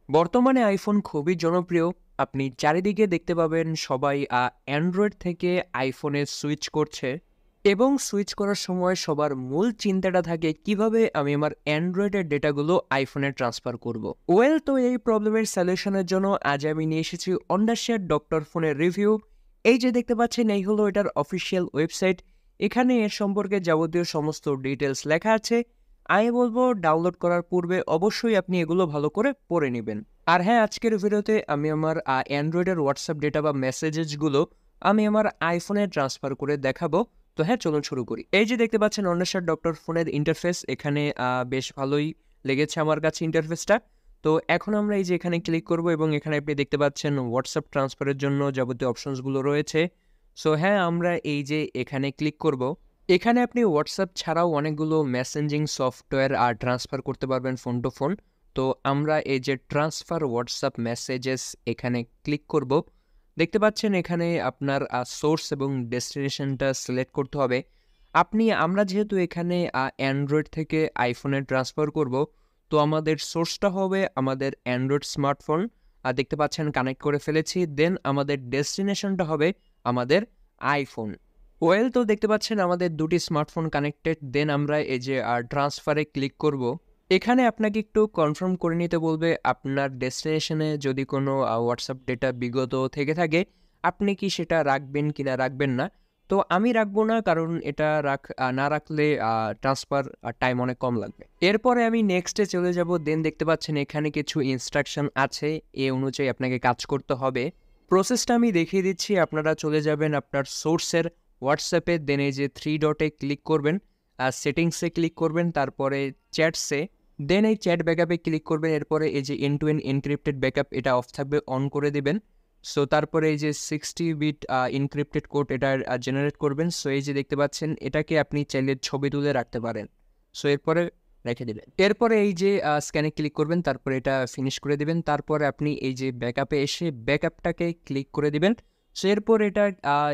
বর্তমানে আইফোন খুবই জনপ্রিয়। আপনি চারিদিকে দেখতে পাবেন সবাই অ্যান্ড্রয়েড থেকে আইফোনে সুইচ করছে এবং সুইচ করার সময় সবার মূল চিন্তাটা থাকে কিভাবে আমি আমার অ্যান্ড্রয়েডের ডেটাগুলো আইফোনে ট্রান্সফার করব। তো এই প্রবলেমের সলিউশনের জন্য আজ আমি নিয়ে এসেছি অন্ডারশেয়ার ডক্টর ফোনের রিভিউ। এই যে দেখতে পাচ্ছেন এই হলো এটার অফিসিয়াল ওয়েবসাইট। এখানে এর সম্পর্কে যাবতীয় সমস্ত ডিটেলস লেখা আছে। আমি বলবো ডাউনলোড করার পূর্বে অবশ্যই আপনি এগুলো ভালো করে পড়ে নেবেন। আর হ্যাঁ, আজকের ভিডিওতে আমি আমার অ্যান্ড্রয়েডের হোয়াটসঅ্যাপ ডেটা বা মেসেজেসগুলো আমি আমার আইফোনে ট্রান্সফার করে দেখাবো। তো হ্যাঁ, চলুন শুরু করি। এই যে দেখতে পাচ্ছেন অন্বেষণ ডক্টর ফোনের ইন্টারফেস, এখানে বেশ ভালোই লেগেছে আমার কাছে ইন্টারফেসটা। তো এখন আমরা এই যে এখানে ক্লিক করব এবং এখানে আপনি দেখতে পাচ্ছেন হোয়াটসঅ্যাপ ট্রান্সফারের জন্য যাবতীয় অপশনসগুলো রয়েছে। সো হ্যাঁ, আমরা এই যে এখানে ক্লিক করব। এখানে আপনি হোয়াটসঅ্যাপ ছাড়াও অনেকগুলো মেসেঞ্জিং সফটওয়্যার ট্রান্সফার করতে পারবেন ফোন টু ফোন। তো আমরা এই যে ট্রান্সফার হোয়াটসঅ্যাপ মেসেজেস এখানে ক্লিক করব। দেখতে পাচ্ছেন এখানে আপনার সোর্স এবং ডেস্টিনেশনটা সিলেক্ট করতে হবে। আমরা যেহেতু এখানে অ্যান্ড্রয়েড থেকে আইফোনে ট্রান্সফার করব, তো আমাদের সোর্সটা হবে আমাদের অ্যান্ড্রয়েড স্মার্টফোন। দেখতে পাচ্ছেন কানেক্ট করে ফেলেছি। দেন আমাদের ডেস্টিনেশনটা হবে আমাদের আইফোন। তো দেখতে পাচ্ছেন আমাদের দুটি স্মার্টফোন কানেক্টেড। দেন আমরা এই যে ট্রান্সফারে ক্লিক করব। এখানে আপনাকে একটু কনফার্ম করে নিতে বলবে আপনার ডেস্টিনেশনে যদি কোনো হোয়াটসঅ্যাপ ডেটা বিগত থেকে থাকে, আপনি কি সেটা রাখবেন কি না রাখবেন না। তো আমি রাখবো না, কারণ এটা না রাখলে ট্রান্সফার টাইম অনেক কম লাগবে। এরপরে আমি নেক্সটে চলে যাব। দেন দেখতে পাচ্ছেন এখানে কিছু ইনস্ট্রাকশন আছে, এ অনুযায়ী আপনাকে কাজ করতে হবে। প্রসেসটা আমি দেখিয়ে দিচ্ছি। আপনারা চলে যাবেন আপনার সোর্সের হোয়াটসঅ্যাপে। দেন এই যে থ্রি ডটে ক্লিক করবেন, সেটিংসে ক্লিক করবেন, তারপরে চ্যাটসে। দেন এই চ্যাট ব্যাকআপে ক্লিক করবেন। এরপরে এই যে end to end encrypted backup এটা অফ থাকবে, অন করে দেবেন। সো তারপরে এই যে 60 বিট ইনক্রিপ্টেড কোড এটা জেনারেট করবেন। সো এই যে দেখতে পাচ্ছেন এটাকে আপনি চাইলে ছবি তুলে রাখতে পারেন। সো এরপরে রেখে দেবেন। এরপরে এই যে স্ক্যানে ক্লিক করবেন, তারপরে এটা ফিনিশ করে দেবেন। তারপরে আপনি এই যে ব্যাকআপে এসে ব্যাকআপটাকে ক্লিক করে দিবেন। সো এরপর এটা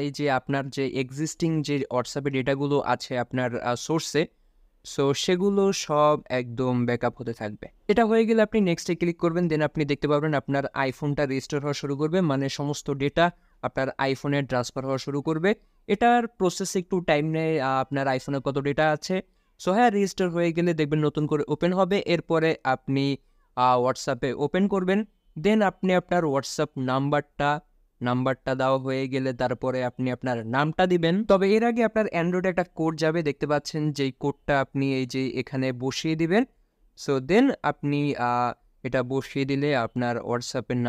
এই যে আপনার যে এক্সিস্টিং যে হোয়াটসঅ্যাপে ডেটাগুলো আছে আপনার সোর্সে, সো সেগুলো সব একদম ব্যাকআপ হতে থাকবে। এটা হয়ে গেলে আপনি নেক্সটে ক্লিক করবেন। দেন আপনি দেখতে পাবেন আপনার আইফোনটা রেজিস্টার হওয়া শুরু করবে, মানে সমস্ত ডেটা আপনার আইফোনে ট্রান্সফার হওয়া শুরু করবে। এটার প্রসেস একটু টাইম নেয়। আপনার আইফোনে কত ডেটা আছে, সো হ্যাঁ, রেজিস্টার হয়ে গেলে দেখবেন নতুন করে ওপেন হবে। এরপরে আপনি হোয়াটসঅ্যাপে ওপেন করবেন। দেন আপনি আপনার হোয়াটসঅ্যাপ নাম্বারটা দেওয়া হয়ে গেলে তারপরে আপনি আপনার নামটা দিবেন। তবে এর আগে আপনার অ্যান্ড্রয়েডে একটা কোড যাবে, দেখতে পাচ্ছেন যেই কোডটা আপনি এই যে এখানে বসিয়ে দিবেন। সো দেন আপনি এটা বসিয়ে দিলে আপনার হোয়াটসঅ্যাপের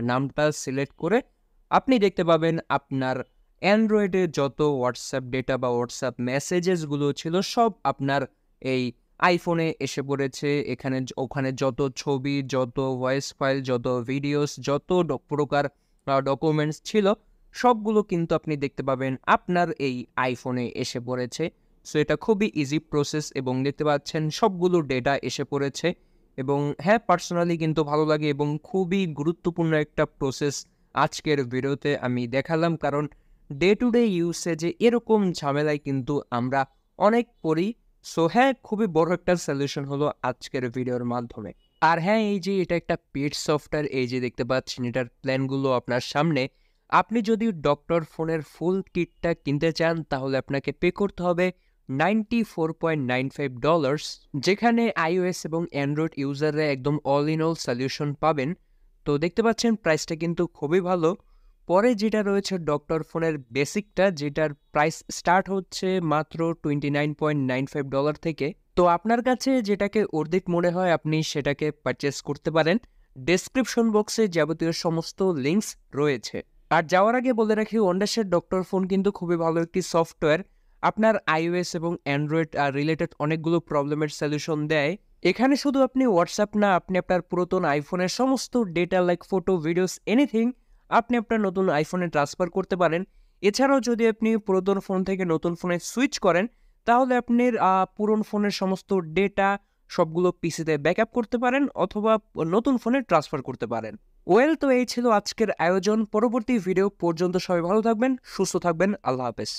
নামটা সিলেক্ট করে আপনি দেখতে পাবেন আপনার অ্যান্ড্রয়েডে যত হোয়াটসঅ্যাপ ডেটা বা হোয়াটসঅ্যাপ মেসেজেসগুলো ছিল সব আপনার এই আইফোনে এসে পড়েছে। ওখানে যত ছবি, যত ভয়েস ফাইল, যত ভিডিওস, যত প্রকার ডকুমেন্টস ছিল সবগুলো কিন্তু আপনি দেখতে পাবেন আপনার এই আইফোনে এসে পড়েছে। সো এটা খুবই ইজি প্রসেস এবং দেখতে পাচ্ছেন সবগুলো ডেটা এসে পড়েছে। এবং হ্যাঁ, পার্সোনালি কিন্তু ভালো লাগে এবং খুবই গুরুত্বপূর্ণ একটা প্রসেস আজকের ভিডিওতে আমি দেখালাম, কারণ ডে টু ডে ইউসেজে এরকম ঝামেলায় কিন্তু আমরা অনেক পড়ি। সো হ্যাঁ, খুবই বড় একটা সলিউশন হলো আজকের ভিডিওর মাধ্যমে। আর হ্যাঁ, এই যে এটা একটা পেড সফটওয়্যার, এই যে দেখতে পাচ্ছেন এটার প্ল্যানগুলো আপনার সামনে। আপনি যদি ডক্টর ফোনের ফুল কিটটা কিনতে চান তাহলে আপনাকে পে করতে হবে $94.95, যেখানে iOS এবং অ্যান্ড্রয়েড ইউজাররা একদম অল ইন অল সলিউশন পাবেন। তো দেখতে পাচ্ছেন প্রাইসটা কিন্তু খুবই ভালো। পরে যেটা রয়েছে ডক্টর ফোনের বেসিকটা, যেটার প্রাইস স্টার্ট হচ্ছে মাত্র $29.95 থেকে। তো আপনার কাছে যেটাকে অর্ধেক মনে হয় আপনি সেটাকে পারচেস করতে পারেন। ডেসক্রিপশন বক্সে যাবতীয় সমস্ত লিঙ্কস রয়েছে। আর যাওয়ার আগে বলে রাখি, ওয়ান্ডারশেয়ার ডক্টর ফোন কিন্তু খুবই ভালো একটি সফটওয়্যার। আপনার iOS এবং অ্যান্ড্রয়েড রিলেটেড অনেকগুলো প্রবলেমের সলিউশন দেয়। এখানে শুধু আপনি হোয়াটসঅ্যাপ না, আপনি আপনার পুরাতন আইফোনের সমস্ত data like photo, videos, anything আপনি আপনার নতুন আইফোনে ট্রান্সফার করতে পারেন। এছাড়াও যদি আপনি পুরাতন ফোন থেকে নতুন ফোনে সুইচ করেন তাহলে আপনার পুরনো ফোনের সমস্ত ডেটা সবগুলো পিসিতে ব্যাকআপ করতে পারেন অথবা নতুন ফোনে ট্রান্সফার করতে পারেন। তো এই ছিল আজকের আয়োজন। পরবর্তী ভিডিও পর্যন্ত সবাই ভালো থাকবেন, সুস্থ থাকবেন। আল্লাহ হাফেজ।